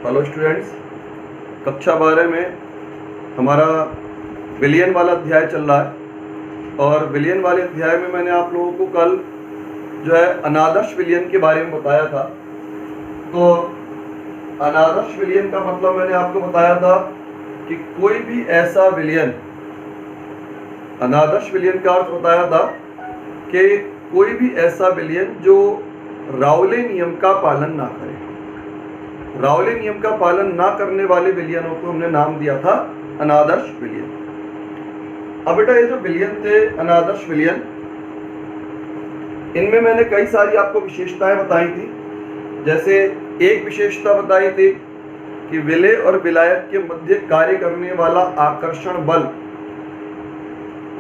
Hello students, कक्षा 12 में हमारा विलयन वाला अध्याय चल रहा है और विलयन वाले अध्याय में मैंने आप लोगों को कल जो है अनादर्श विलयन के बारे में बताया था। तो अनादर्श विलयन का मतलब मैंने आपको बताया था कि कोई भी ऐसा विलयन, अनादर्श विलयन का अर्थ बताया था कि कोई भी ऐसा विलयन जो राउले नियम का पालन ना करे। राउले नियम का पालन ना करने वाले विलयनों को हमने नाम दिया था अनादर्श विलयन। अब बेटा ये जो विलयन थे अनादर्श विलयन, इनमें मैंने कई सारी आपको विशेषताएं बताई थी। जैसे एक विशेषता बताई थी कि विलय और विलायक के मध्य कार्य करने वाला आकर्षण बल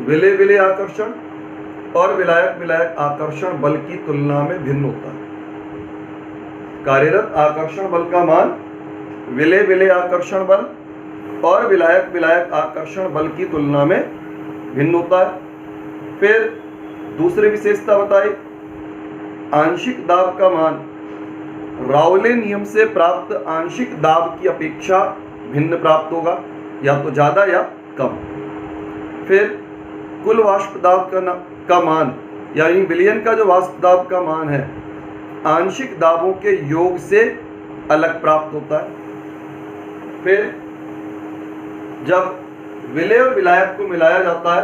विलय विलय आकर्षण और विलायक विलायक आकर्षण बल की तुलना में भिन्न होता है। कार्यरत आकर्षण बल का मान विलय विलय आकर्षण बल और विलायक विलायक आकर्षण बल की तुलना में भिन्न होता है। फिर दूसरी विशेषता बताई, आंशिक दाब का मान राउले नियम से प्राप्त आंशिक दाब की अपेक्षा भिन्न प्राप्त होगा, या तो ज्यादा या कम। फिर कुल वाष्प दाब का मान, यानी विलयन का जो वाष्प दाब का मान है आंशिक दाबों के योग से अलग प्राप्त होता है। फिर जब विलय और विलायक को मिलाया जाता है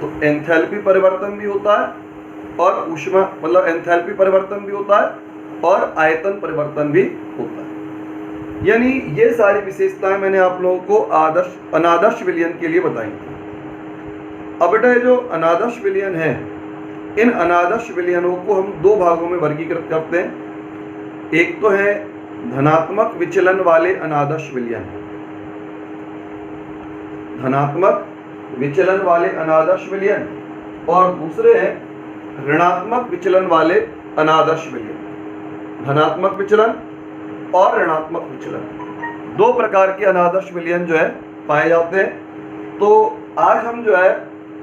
तो एंथैल्पी परिवर्तन भी होता है और ऊष्मा मतलब एंथैल्पी परिवर्तन भी होता है और आयतन परिवर्तन भी होता है। यानी ये सारी विशेषताएं मैंने आप लोगों को अनादर्श विलयन के लिए बताई थी। अब बेटा ये जो अनादर्श विलयन है, इन अनादर्श विलयनों को हम दो भागों में वर्गीकृत करते हैं। एक तो है धनात्मक विचलन वाले अनादर्श विलयन, धनात्मक विचलन वाले अनादर्श विलयन, और दूसरे हैं ऋणात्मक विचलन वाले अनादर्श विलयन। धनात्मक विचलन और ऋणात्मक विचलन, दो प्रकार के अनादर्श विलयन जो है पाए जाते हैं। तो आज हम जो है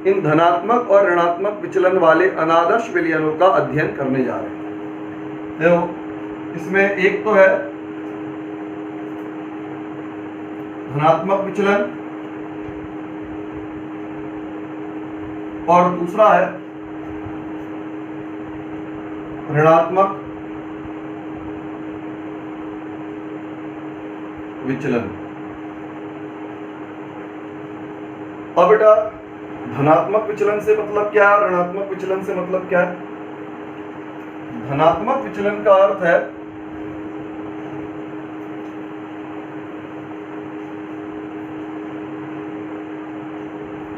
इन धनात्मक और ऋणात्मक विचलन वाले अनादर्श विलयनों का अध्ययन करने जा रहे हैं। देखो, इसमें एक तो है धनात्मक विचलन और दूसरा है ऋणात्मक विचलन। अब बेटा धनात्मक विचलन से मतलब क्या है, ऋणात्मक विचलन से मतलब क्या है? धनात्मक विचलन का अर्थ है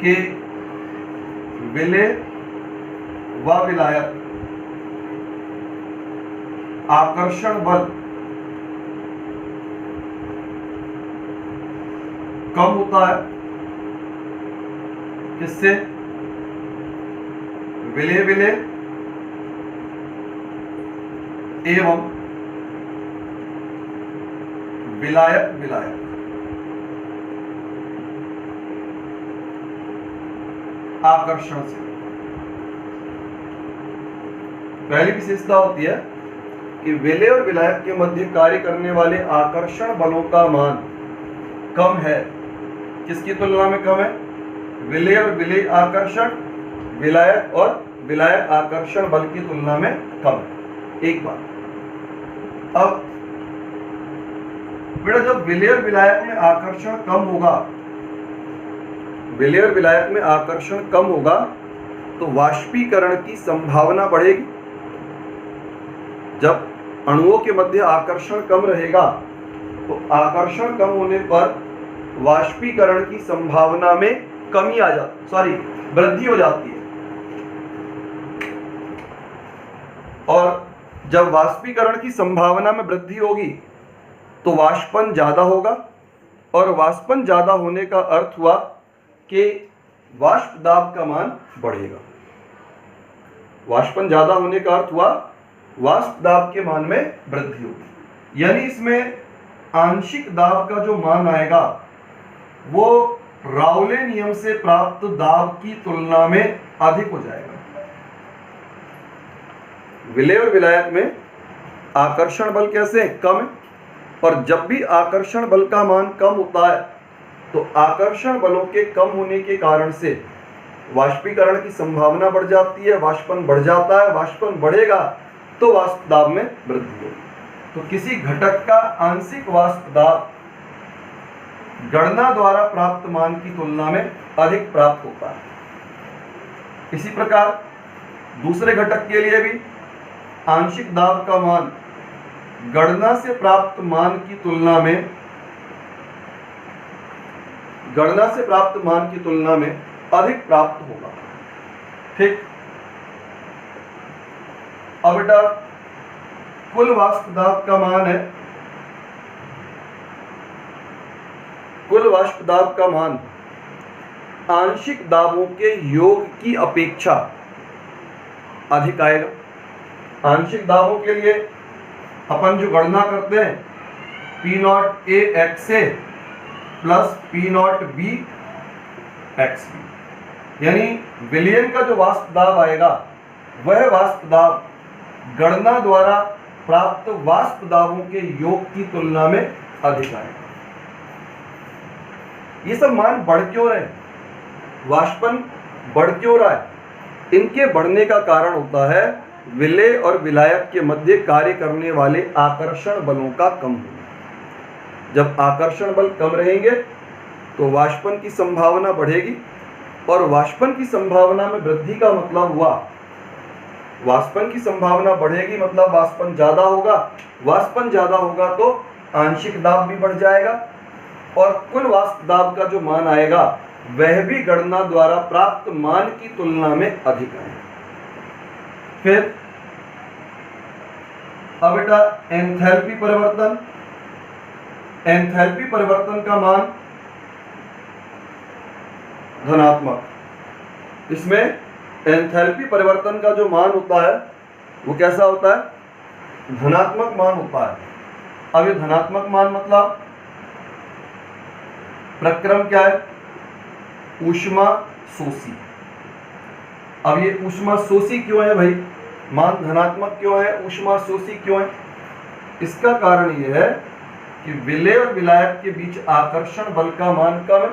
कि विलय व विलायक आकर्षण बल कम होता है। किससे? विलय विलय एवं विलायक विलायक आकर्षण से। पहली विशेषता होती है कि विलय और विलायक के मध्य कार्य करने वाले आकर्षण बलों का मान कम है। किसकी तुलना में कम है? विलय और विलय आकर्षण, विलायक और विलायक आकर्षण बल की तुलना में कम है। एक बात। अब बेटा जब विलय और विलायक में आकर्षण कम होगा, विलय और विलायक में आकर्षण कम होगा तो वाष्पीकरण की संभावना बढ़ेगी। जब अणुओं के मध्य आकर्षण कम रहेगा तो आकर्षण कम होने पर वाष्पीकरण की संभावना में कमी आ जाती, वृद्धि हो जाती है। और जब वाष्पीकरण की संभावना में वृद्धि होगी तो वाष्पन ज्यादा होगा, और वाष्पन ज्यादा होने का अर्थ हुआ कि वाष्प दाब का मान बढ़ेगा। वाष्पन ज्यादा होने का अर्थ हुआ वाष्प दाब के मान में वृद्धि होगी। यानी इसमें आंशिक दाब का जो मान आएगा वो राउले नियम से प्राप्त दाब की तुलना में अधिक हो जाएगा। विलय और विलायक में आकर्षण बल कैसे कम है, और जब भी आकर्षण बल का मान कम होता है तो आकर्षण बलों के कम होने के कारण से वाष्पीकरण की संभावना बढ़ जाती है, वाष्पन बढ़ जाता है। वाष्पन बढ़ेगा तो वाष्प दाब में वृद्धि होगी। तो किसी घटक का आंशिक वाष्प दाब गणना द्वारा प्राप्त मान की तुलना में अधिक प्राप्त होता है। इसी प्रकार दूसरे घटक के लिए भी आंशिक दाब का मान गणना से प्राप्त मान की तुलना में अधिक प्राप्त होगा। ठीक। अब बेटा कुल वाष्प दाब का मान है, कुल वाष्प दाब का मान आंशिक दाबों के योग की अपेक्षा अधिक आएगा। आंशिक दाबों के लिए अपन जो गणना करते हैं P0A XA plus P0B XB, यानी विलयन का जो वाष्प दाब आएगा वह वाष्प दाब गणना द्वारा प्राप्त वाष्प दाबों के योग की तुलना में अधिक आएगा। ये सब मान बढ़ क्यों रहे, वाष्पन बढ़ क्यों रहा है? इनके बढ़ने का कारण होता है विलेय और विलायक के मध्य कार्य करने वाले आकर्षण बलों का कम होना। जब आकर्षण बल कम रहेंगे तो वाष्पन की संभावना बढ़ेगी, और वाष्पन की संभावना में वृद्धि का मतलब हुआ वाष्पन की संभावना बढ़ेगी मतलब वाष्पन ज्यादा होगा। वाष्पन ज्यादा होगा तो आंशिक दाब भी बढ़ जाएगा, और कुल वाष्प दाब का जो मान आएगा वह भी गणना द्वारा प्राप्त मान की तुलना में अधिक आएगा। फिर अब बेटा एंथैल्पी परिवर्तन, एंथैल्पी परिवर्तन का मान धनात्मक। इसमें एंथैल्पी परिवर्तन का जो मान होता है वो कैसा होता है, धनात्मक मान होता है। अब ये धनात्मक मान मतलब प्रक्रम क्या है, ऊष्मा शोषी। अब ये ऊष्मा शोषी क्यों है भाई, मान धनात्मक क्यों है, ऊष्मा शोषी क्यों है? इसका कारण यह है कि विलेय और विलायक के बीच आकर्षण बल का मान कम है।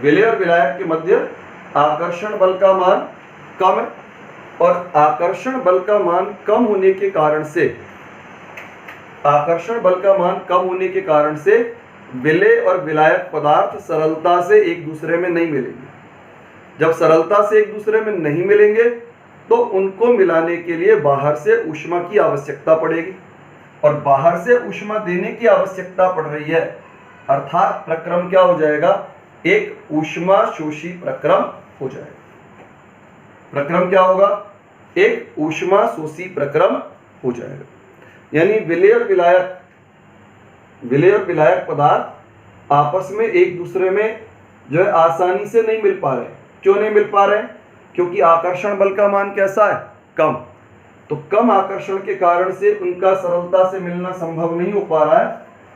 विलेय और विलायक के मध्य आकर्षण बल का मान कम है, और आकर्षण बल का मान कम होने के कारण से विलेय और विलायक पदार्थ सरलता से एक दूसरे में नहीं मिलेंगे। जब सरलता से एक दूसरे में नहीं मिलेंगे तो उनको मिलाने के लिए बाहर से ऊष्मा की आवश्यकता पड़ेगी, और बाहर से ऊष्मा देने की आवश्यकता पड़ रही है, अर्थात प्रक्रम क्या हो जाएगा, एक ऊष्मा शोषी प्रक्रम हो जाएगा। प्रक्रम क्या होगा, एक ऊष्मा शोषी प्रक्रम हो जाएगा। यानी विलेय और विलायक पदार्थ आपस में एक दूसरे में जो है आसानी से नहीं मिल पा रहे। क्यों नहीं मिल पा रहे? क्योंकि आकर्षण बल का मान कैसा है, कम। तो कम आकर्षण के कारण से उनका सरलता से मिलना संभव नहीं हो पा रहा है,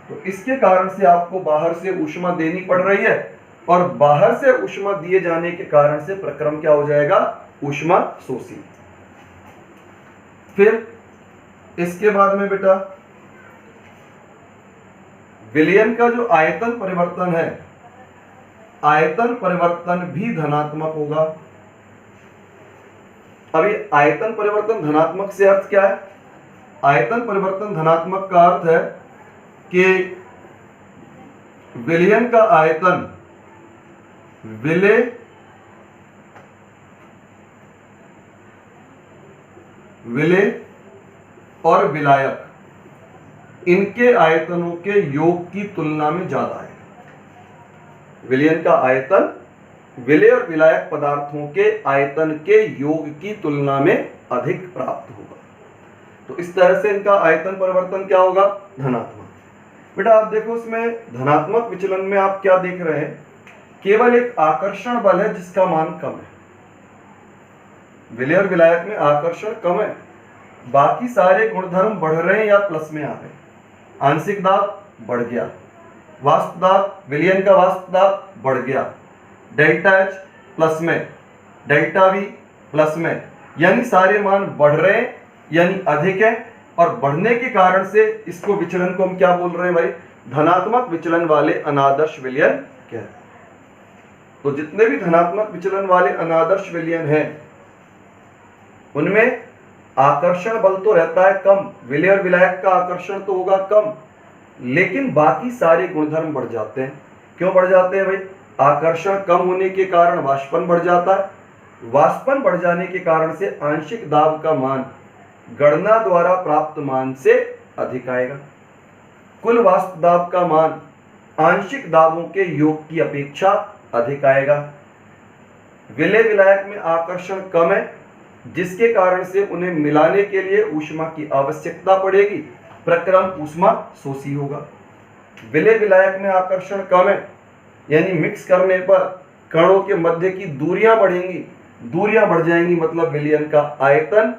तो इसके कारण से आपको बाहर से ऊष्मा देनी पड़ रही है, और बाहर से ऊष्मा दिए जाने के कारण से प्रक्रम क्या हो जाएगा, ऊष्मा शोषी। फिर इसके बाद में बेटा विलयन का जो आयतन परिवर्तन है, आयतन परिवर्तन भी धनात्मक होगा। अभी आयतन परिवर्तन धनात्मक से अर्थ क्या है, आयतन परिवर्तन धनात्मक का अर्थ है कि विलयन का आयतन विलेय और विलायक इनके आयतनों के योग की तुलना में ज्यादा है। विलयन का आयतन विलेय और विलायक पदार्थों के आयतन के योग की तुलना में अधिक प्राप्त होगा। तो इस तरह से इनका आयतन परिवर्तन क्या होगा, धनात्मक। बेटा आप देखो इसमें धनात्मक विचलन में आप क्या देख रहे हैं, केवल एक आकर्षण बल है जिसका मान कम है। विलेय और विलायक में आकर्षण कम है, बाकी सारे गुणधर्म बढ़ रहे हैं या प्लस में आ रहे हैं। आंशिक दाब बढ़ गया, वाष्प दाब, विलयन का वाष्प दाब बढ़ गया, डेल्टा एच प्लस में, डेल्टा वी प्लस में, यानी सारे मान बढ़ रहे हैं यानी अधिक है, और बढ़ने के कारण से इसको विचलन को हम क्या बोल रहे हैं भाई, धनात्मक विचलन वाले अनादर्श विलयन क्या है। तो जितने भी धनात्मक विचलन वाले अनादर्श विलयन हैं उनमें आकर्षण बल तो रहता है कम, विलय और विलायक का आकर्षण तो होगा कम, लेकिन बाकी सारे गुणधर्म बढ़ जाते हैं। क्यों बढ़ जाते हैं भाई, आकर्षण कम होने के कारण वाष्पन बढ़ जाता है, वाष्पन बढ़ जाने के कारण से आंशिक दाब का मान गणना द्वारा प्राप्त मान से अधिक आएगा। कुल वाष्प दाब का मान आंशिक दाबों के योग की अपेक्षा अधिक आएगा। विलय विलायक में आकर्षण कम है, जिसके कारण से उन्हें मिलाने के लिए ऊष्मा की आवश्यकता पड़ेगी, प्रक्रम ऊष्मा शोषी होगा। विलय विलायक में आकर्षण कम है, यानी मिक्स करने पर कणों के मध्य की दूरियां बढ़ेंगी, दूरियां बढ़ जाएंगी, मतलब विलयन का आयतन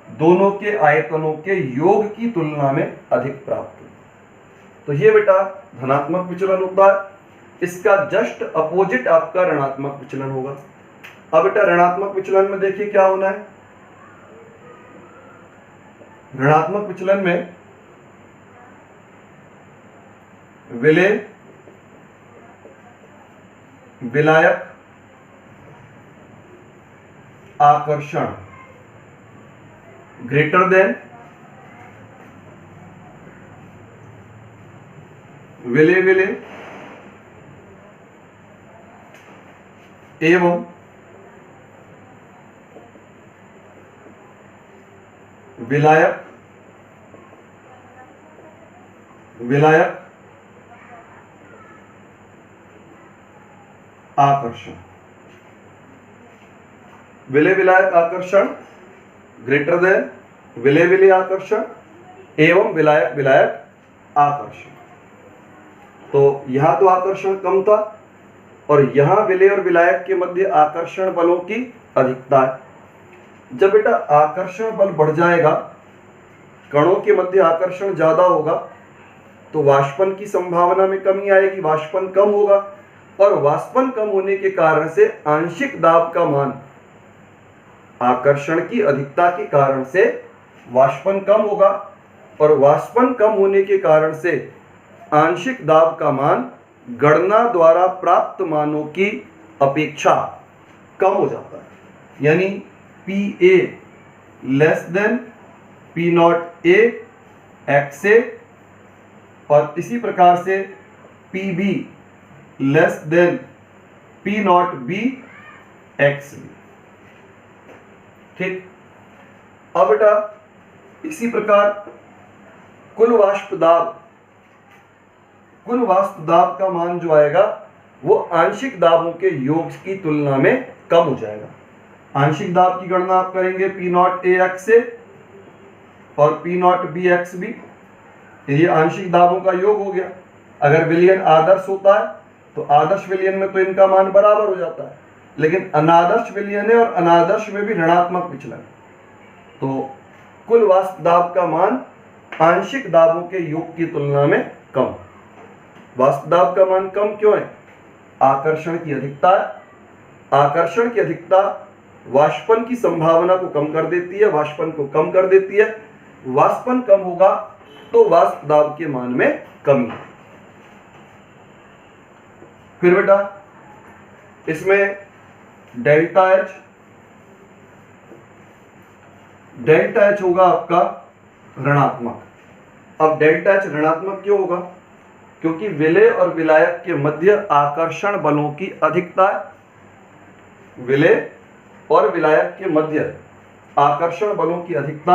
दोनों के आयतनों के योग की तुलना में अधिक प्राप्त हो। तो ये बेटा धनात्मक विचलन होता है। इसका जस्ट अपोजिट आपका ऋणात्मक विचलन होगा। अब बेटा ऋणात्मक विचलन में देखिए क्या होना है। ऋणात्मक विचलन में विलय विलायक आकर्षण ग्रेटर देन विलय विलय एवं विलायक विलायक आकर्षण। विलय विलायक आकर्षण ग्रेटर देन विलय विलय आकर्षण एवं विलायक विलायक आकर्षण। तो यहां तो आकर्षण कम था और यहां विलय और विलायक के मध्य आकर्षण बलों की अधिकता है। जब बेटा आकर्षण बल बढ़ जाएगा, कणों के मध्य आकर्षण ज्यादा होगा, तो वाष्पन की संभावना में कमी आएगी, वाष्पन कम होगा, और वाष्पन कम होने के कारण से आंशिक दाब का मान आकर्षण की अधिकता के कारण से वाष्पन कम होगा, और वाष्पन कम होने के कारण से आंशिक दाब का मान गणना द्वारा प्राप्त मानों की अपेक्षा कम हो जाता है। यानी PA less than P0A XA, और इसी प्रकार से PB less than P0B XB। ठीक। अब बेटा इसी प्रकार कुल वाष्प दाब का मान जो आएगा वो आंशिक दाबों के योग की तुलना में कम हो जाएगा। आंशिक दाब की गणना आप करेंगे P0A XA और P0B XB, ये आंशिक दाबों का योग हो गया। अगर विलयन आदर्श होता है तो आदर्श विलयन में तो इनका मान बराबर हो जाता है, लेकिन अनादर्श विलयन है और अनादर्श में भी ऋणात्मक विचलन, तो कुल वाष्प दाब का मान आंशिक दाबों के योग की तुलना में कम। वाष्प दाब का मान कम क्यों है? आकर्षण की अधिकता है। आकर्षण की अधिकता वाष्पन की संभावना को कम कर देती है, वाष्पन को कम कर देती है। वाष्पन कम होगा तो वाष्प दाब के मान में कमी। फिर बेटा इसमें डेल्टा एच होगा आपका ऋणात्मक। अब डेल्टा एच ऋणात्मक क्यों होगा? क्योंकि विलय और विलायक के मध्य आकर्षण बलों की अधिकता है। विलय और विलायक के मध्य आकर्षण बलों की अधिकता,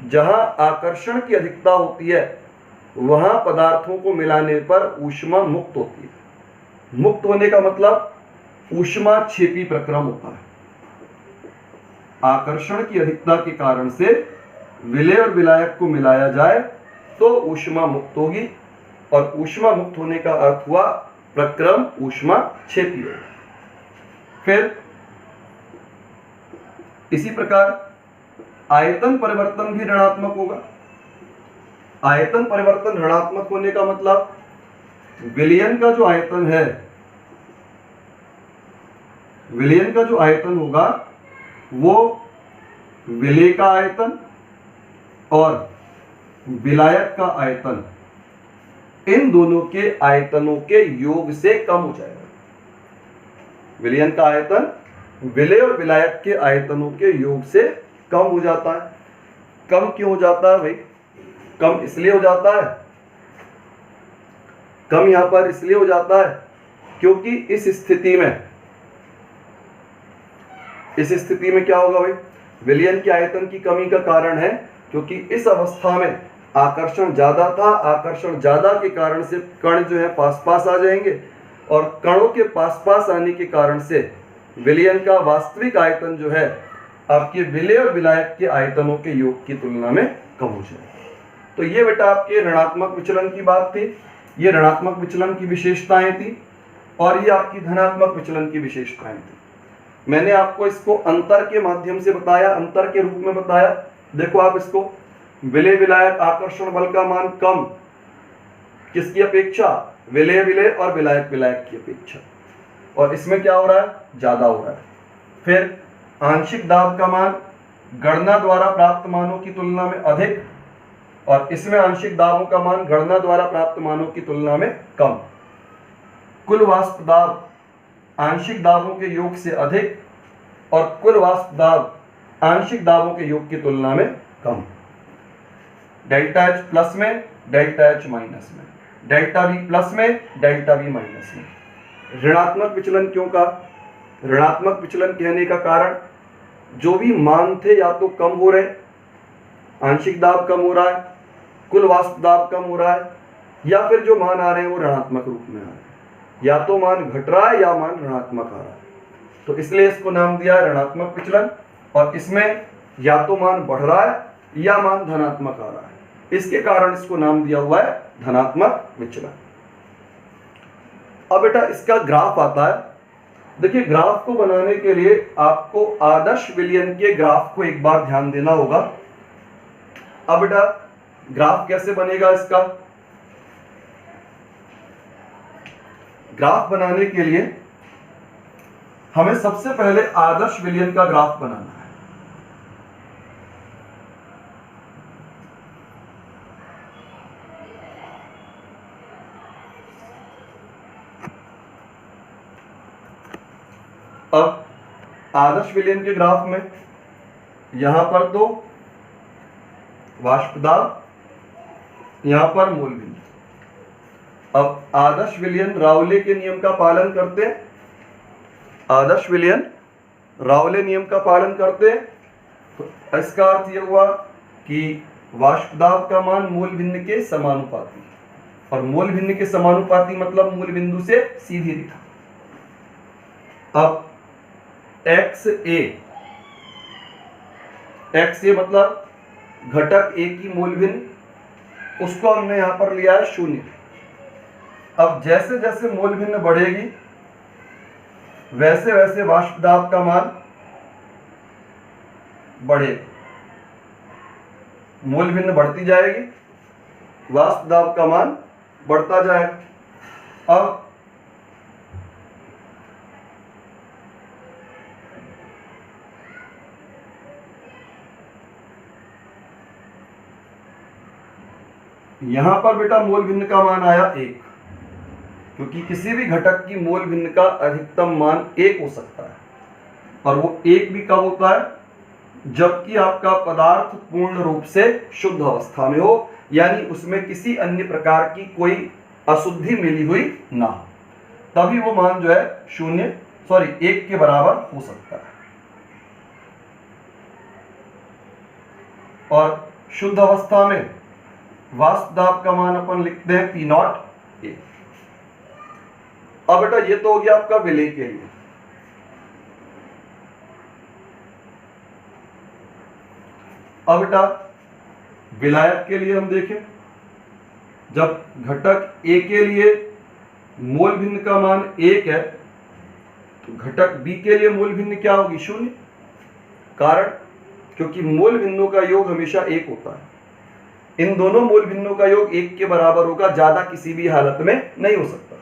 जहां आकर्षण की अधिकता होती है वहां पदार्थों को मिलाने पर ऊष्मा मुक्त होती है। मुक्त होने का मतलब ऊष्मा क्षेपी प्रक्रम होता है। आकर्षण की अधिकता के कारण से विलय और विलायक को मिलाया जाए तो ऊष्मा मुक्त होगी, और ऊष्मा मुक्त होने का अर्थ हुआ प्रक्रम ऊष्मा क्षेपी होगा। फिर इसी प्रकार आयतन परिवर्तन भी ऋणात्मक होगा। आयतन परिवर्तन ऋणात्मक होने का मतलब विलयन का जो आयतन है, विलयन का जो आयतन होगा वो विलय का आयतन और विलायक का आयतन इन दोनों के आयतनों के योग से कम हो जाएगा। विलयन का आयतन विलेय और विलायक के आयतनों के योग से कम हो जाता है। कम क्यों हो जाता है भाई? कम इसलिए हो जाता है, कम यहां पर इसलिए हो जाता है क्योंकि इस स्थिति में क्या होगा भाई? विलयन के आयतन की कमी का कारण है क्योंकि इस अवस्था में आकर्षण ज्यादा था। आकर्षण ज्यादा के कारण से कण जो है पास पास आ जाएंगे और कणों के पास पास आने के कारण से विलयन का वास्तविक आयतन जो है आपके विलेय और विलायक के आयतनों के योग की तुलना में कम हो जाएगा। तो ये बेटा आपके ऋणात्मक विचलन की बात थी, ये ऋणात्मक विचलन की विशेषताएं थी और ये आपकी धनात्मक विचलन की विशेषताएं थी। मैंने आपको इसको अंतर के माध्यम से बताया, अंतर के रूप में बताया। देखो आप इसको, विलेय विलायक आकर्षण बल का मान कम किसकी अपेक्षा? विलेय विलेय और विलायक विलायक की अपेक्षा। और इसमें क्या हो रहा है? ज्यादा हो रहा है। फिर आंशिक दाब का मान गणना द्वारा प्राप्त मानों की तुलना में अधिक और इसमें आंशिक दाबों का मान गणना द्वारा प्राप्त मानों की तुलना में कम। कुल वाष्प दाब आंशिक दाबों के योग से अधिक और कुल वाष्प दाब आंशिक दाबों के योग की तुलना में कम। डेल्टा H प्लस में, डेल्टा H माइनस में, डेल्टा V प्लस में, डेल्टा V माइनस में। ऋणात्मक विचलन क्यों का? ऋणात्मक विचलन कहने का कारण जो भी मान थे या तो कम हो रहे, आंशिक दाब कम हो रहा है, कुल वाष्प दाब कम हो रहा है, या फिर जो मान आ रहे हैं वो ऋणात्मक रूप में आ रहे हैं। या तो मान घट रहा है या मान ऋणात्मक आ रहा है। तो इसलिए इसको नाम दिया ऋणात्मक विचलन। और इसमें या तो मान बढ़ रहा है या मान धनात्मक आ रहा है, इसके कारण इसको नाम दिया हुआ है धनात्मक विचलन। अब बेटा इसका ग्राफ आता है। देखिए ग्राफ को बनाने के लिए आपको आदर्श विलयन के ग्राफ को एक बार ध्यान देना होगा। अब बेटा ग्राफ कैसे बनेगा इसका? ग्राफ बनाने के लिए हमें सबसे पहले आदर्श विलयन का ग्राफ बनाना है। अब आदर्श विलयन के ग्राफ में यहां पर तो वाष्प दाब, यहां पर मूल बिंदु। अब आदर्श विलयन राउले के नियम का पालन करते हैं, आदर्श विलयन राउले नियम का पालन करते हैं। तो इसका अर्थ यह हुआ कि वाष्प दाब का मान मूल बिंदु के समानुपाती, और मूल बिंदु के समानुपाती मतलब मूल बिंदु से सीधी रेखा। अब एक्स ए मतलब घटक ए की मूल भिन्न, उसको हमने यहां पर लिया है 0। अब जैसे जैसे मूल भिन्न बढ़ेगी वैसे वैसे वाष्प दाब का मान बढ़ेगा। मूल भिन्न बढ़ती जाएगी, वाष्प दाब का मान बढ़ता जाएगा। अब यहां पर बेटा मूल भिन्न का मान आया 1, क्योंकि किसी भी घटक की मूल भिन्न का अधिकतम मान 1 हो सकता है, और वो 1 भी कब होता है? जबकि आपका पदार्थ पूर्ण रूप से शुद्ध अवस्था में हो, यानी उसमें किसी अन्य प्रकार की कोई अशुद्धि मिली हुई ना हो, तभी वो मान जो है 1 के बराबर हो सकता है। और शुद्ध अवस्था में वाष्प दाब का मान अपन लिखते हैं P0 A। अब बेटा ये तो हो गया आपका विलेय के लिए। अब बेटा विलायक के लिए हम देखें, जब घटक A के लिए मूल भिन्न का मान 1 है तो घटक B के लिए मूल भिन्न क्या होगी? 0। कारण क्योंकि मूल भिन्नों का योग हमेशा 1 होता है। इन दोनों मूल भिन्नों का योग 1 के बराबर होगा, ज्यादा किसी भी हालत में नहीं हो सकता।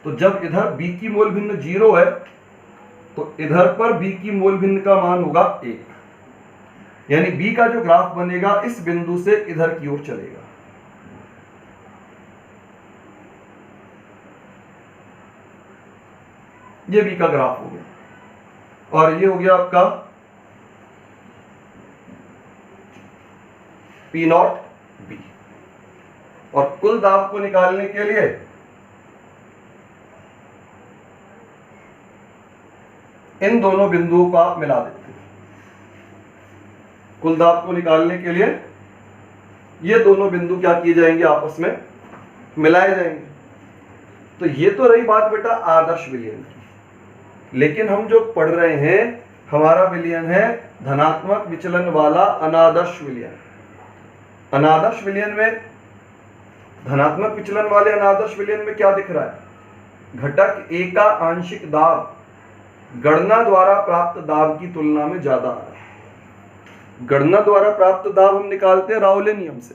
तो जब इधर B की मूल भिन्न 0 है तो इधर पर B की मूल भिन्न का मान होगा 1। यानी बी का जो ग्राफ बनेगा इस बिंदु से इधर की ओर चलेगा। ये बी का ग्राफ हो गया और ये हो गया आपका पी नॉट बी। और कुल दाब को निकालने के लिए इन दोनों बिंदुओं को आप मिला देते हैं। कुल दाब को निकालने के लिए ये दोनों बिंदु क्या किए जाएंगे, आपस में मिलाए जाएंगे। तो ये तो रही बात बेटा आदर्श विलयन की, लेकिन हम जो पढ़ रहे हैं हमारा विलयन है धनात्मक विचलन वाला अनादर्श विलयन। अनादर्श विलयन में, धनात्मक विचलन वाले अनादर्श विलयन में क्या दिख रहा है, घटक ए का आंशिक दाब गणना द्वारा प्राप्त दाब की तुलना में ज्यादा आ रहा है। गणना द्वारा प्राप्त दाब हम निकालते हैं राउले नियम से,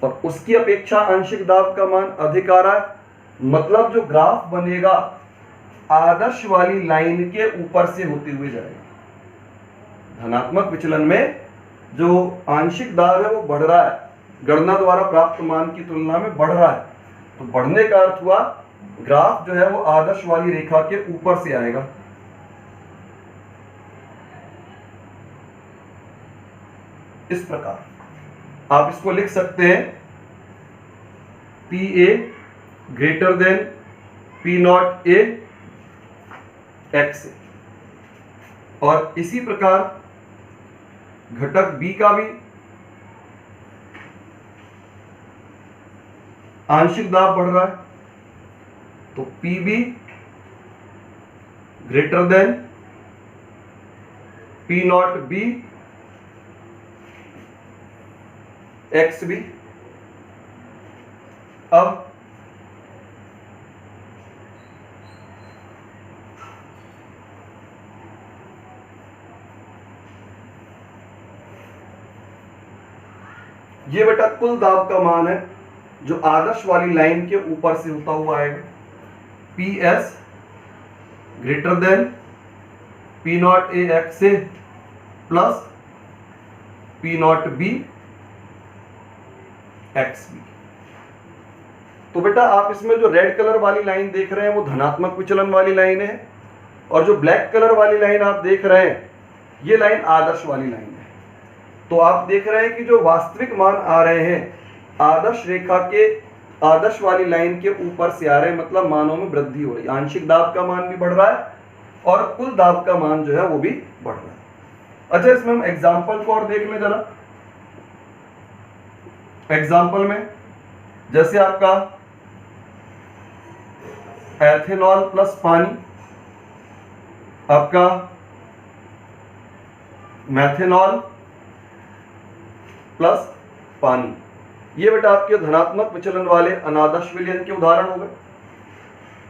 और उसकी अपेक्षा आंशिक दाब का मान अधिक आ रहा है। मतलब जो ग्राफ बनेगा आदर्श वाली लाइन के ऊपर से होते हुए जाएगा। धनात्मक विचलन में जो आंशिक दाब है वो बढ़ रहा है, गणना द्वारा प्राप्त मान की तुलना में बढ़ रहा है। तो बढ़ने का अर्थ हुआ ग्राफ जो है वो आदर्श वाली रेखा के ऊपर से आएगा। इस प्रकार आप इसको लिख सकते हैं P A greater than P naught A x. और इसी प्रकार घटक बी का भी आंशिक दाब बढ़ रहा है, तो P B greater than P naught B x B. अब ये बेटा कुल दाब का मान है जो आदर्श वाली लाइन के ऊपर से होता हुआ आएगा। P S greater than P naught A x A plus P naught B x B. तो बेटा आप इसमें जो रेड कलर वाली लाइन देख रहे हैं वो धनात्मक विचलन वाली लाइन है, और जो ब्लैक कलर वाली लाइन आप देख रहे हैं ये लाइन आदर्श वाली लाइन है। तो आप देख रहे हैं कि जो वास्तविक मान आ रहे हैं आदर्श रेखा के आदर्श वाली लाइन के ऊपर से आ रहे हैं, मतलब मानों में वृद्धि हो रही है। आंशिक दाब का मान भी बढ़ रहा है और कुल दाब का मान जो है वो भी बढ़ रहा है। अच्छा, इसमें हम एग्जाम्पल को और देख लें जरा। एग्जाम्पल में जैसे आपका एथेनॉल प्लस पानी, आपका मैथेनॉल प्लस पानी, ये बेटा आपके धनात्मक विचलन वाले अनादर्श विलयन के उदाहरण हो गए।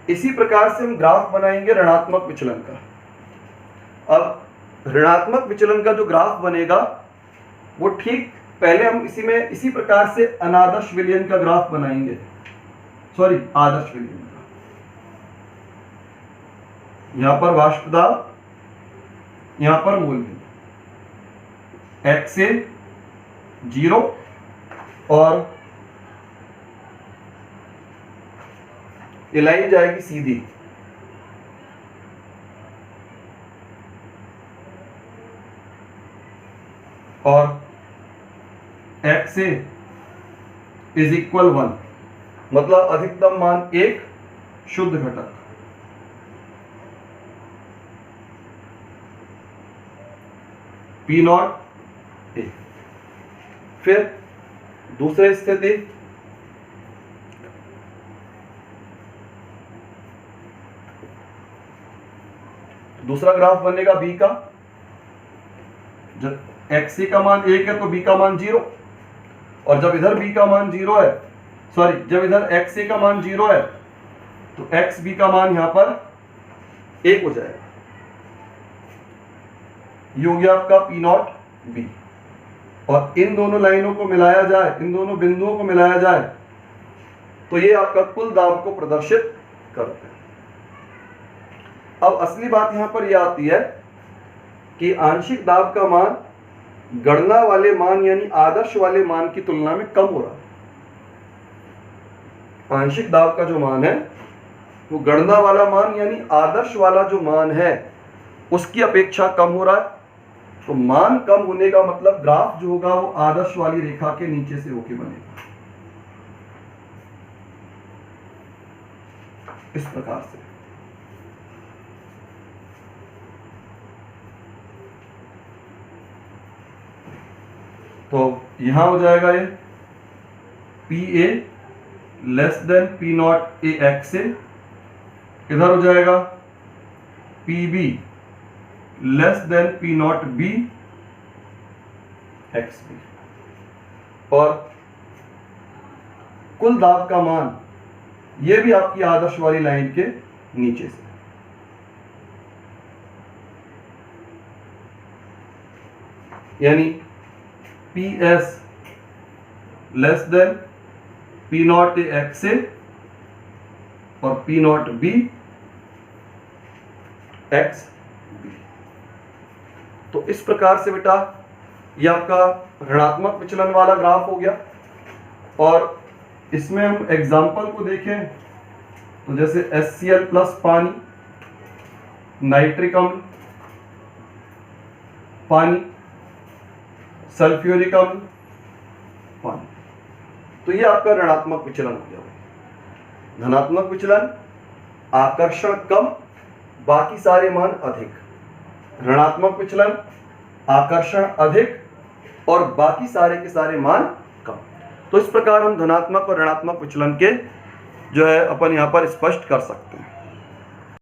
इसी प्रकार से हम ग्राफ बनाएंगे ऋणात्मक विचलन का। अब ऋणात्मक विचलन का जो ग्राफ बनेगा वो ठीक पहले हम इसी प्रकार से अनादर्श विलयन का ग्राफ बनाएंगे, सॉरी आदर्श विलयन का। यहां पर वाष्प दाब, यहां पर मूलबिंदु एक्स ए 0 और ये लाइन जाएगी सीधी, और एक्स ए इज इक्वल 1, मतलब अधिकतम मान 1 शुद्ध घटक। पी नॉट ए। फिर दूसरी स्थिति, दूसरा ग्राफ बनेगा बी का। जब एक्स का मान 1 है तो बी का मान 0, और जब इधर बी का मान 0 है, सॉरी जब इधर एक्स का मान 0 है तो एक्स बी का मान यहां पर 1 हो जाएगा। ये हो गया आपका पी नॉट बी। और इन दोनों लाइनों को मिलाया जाए, इन दोनों बिंदुओं को मिलाया जाए तो ये आपका कुल दाब को प्रदर्शित करते हैं। अब असली बात यहां पर यह आती है कि आंशिक दाब का मान गणना वाले मान यानी आदर्श वाले मान की तुलना में कम हो रहा है। आंशिक दाब का जो मान है वो गणना वाला मान यानी आदर्श वाला जो मान है उसकी अपेक्षा कम हो रहा है। तो मान कम होने का मतलब ग्राफ जो होगा वो आदर्श वाली रेखा के नीचे से होके बनेगा, इस प्रकार से। तो यहां हो जाएगा ये P A less than P naught A x A, इधर हो जाएगा P B less than P naught B x B, और कुल दाब का मान ये भी आपकी आदर्श वाली लाइन के नीचे से। यानी P S less than P naught A x A और P naught B x B. तो इस प्रकार से बेटा ये आपका ऋणात्मक विचलन वाला ग्राफ हो गया। और इसमें हम एग्जाम्पल को देखें तो जैसे HCl प्लस पानी, नाइट्रिक अम्ल पानी, सल्फ्यूरिक अम्ल पानी। तो ये आपका ऋणात्मक विचलन हो गया। धनात्मक विचलन आकर्षण कम, बाकी सारे मान अधिक। ऋणात्मक विचलन आकर्षण अधिक और बाकी सारे के सारे मान कम। तो इस प्रकार हम धनात्मक और ऋणात्मक विचलन के जो है अपन यहाँ पर स्पष्ट कर सकते हैं।